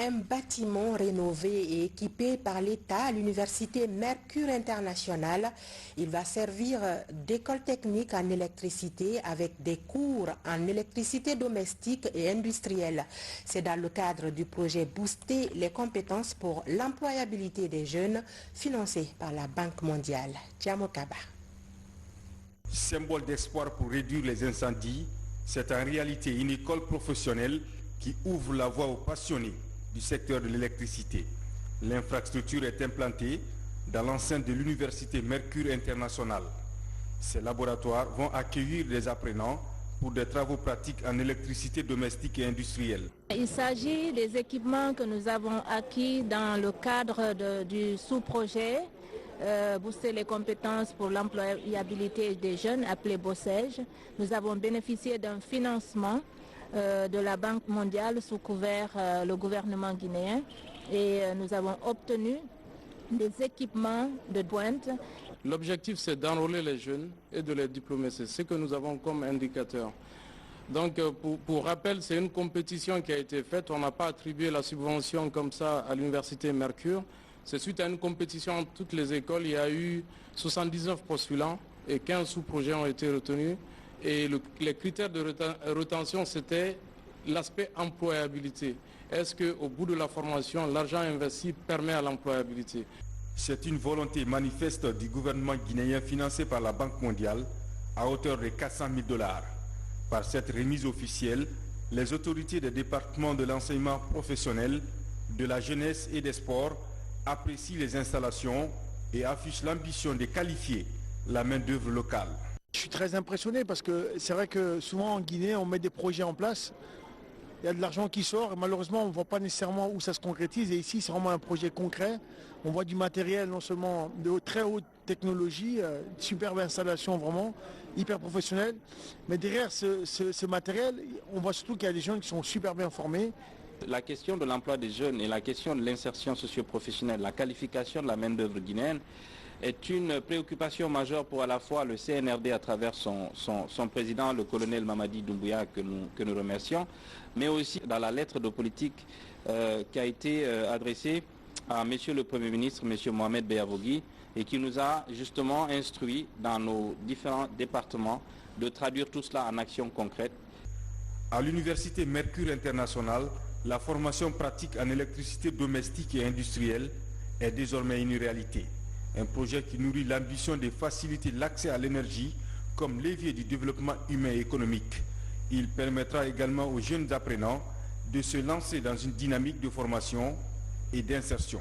Un bâtiment rénové et équipé par l'État à l'université Mercure International. Il va servir d'école technique en électricité avec des cours en électricité domestique et industrielle. C'est dans le cadre du projet Booster les compétences pour l'employabilité des jeunes financé par la Banque mondiale. Djamokaba. Symbole d'espoir pour réduire les incendies, c'est en réalité une école professionnelle qui ouvre la voie aux passionnés du secteur de l'électricité. L'infrastructure est implantée dans l'enceinte de l'université Mercure International. Ces laboratoires vont accueillir des apprenants pour des travaux pratiques en électricité domestique et industrielle. Il s'agit des équipements que nous avons acquis dans le cadre du sous-projet Booster les compétences pour l'employabilité des jeunes, appelé BOSEJ. Nous avons bénéficié d'un financement de la Banque mondiale sous couvert le gouvernement guinéen et nous avons obtenu des équipements de pointe. L'objectif, c'est d'enrôler les jeunes et de les diplômer. C'est ce que nous avons comme indicateur. Donc, pour rappel, c'est une compétition qui a été faite. On n'a pas attribué la subvention comme ça à l'université Mercure. C'est suite à une compétition entre toutes les écoles. Il y a eu 79 postulants et 15 sous-projets ont été retenus. Et les critères de rétention, c'était l'aspect employabilité. Est-ce qu'au bout de la formation, l'argent investi permet à l'employabilité? C'est une volonté manifeste du gouvernement guinéen financé par la Banque mondiale à hauteur de 400 000 $. Par cette remise officielle, les autorités des départements de l'enseignement professionnel, de la jeunesse et des sports apprécient les installations et affichent l'ambition de qualifier la main-d'œuvre locale. Je suis très impressionné parce que c'est vrai que souvent en Guinée, on met des projets en place. Il y a de l'argent qui sort et malheureusement, on ne voit pas nécessairement où ça se concrétise. Et ici, c'est vraiment un projet concret. On voit du matériel non seulement de très haute technologie, superbe installation vraiment, hyper professionnelle. Mais derrière ce matériel, on voit surtout qu'il y a des jeunes qui sont super bien formés. La question de l'emploi des jeunes et la question de l'insertion socio-professionnelle, la qualification de la main-d'œuvre guinéenne est une préoccupation majeure pour à la fois le CNRD à travers son président, le colonel Mamadi Doumbouya, que nous remercions, mais aussi dans la lettre de politique qui a été adressée à Monsieur le Premier ministre, Monsieur Mohamed Beyavogui, et qui nous a justement instruit dans nos différents départements de traduire tout cela en actions concrètes. À l'université Mercure International, la formation pratique en électricité domestique et industrielle est désormais une réalité. Un projet qui nourrit l'ambition de faciliter l'accès à l'énergie comme levier du développement humain et économique. Il permettra également aux jeunes apprenants de se lancer dans une dynamique de formation et d'insertion.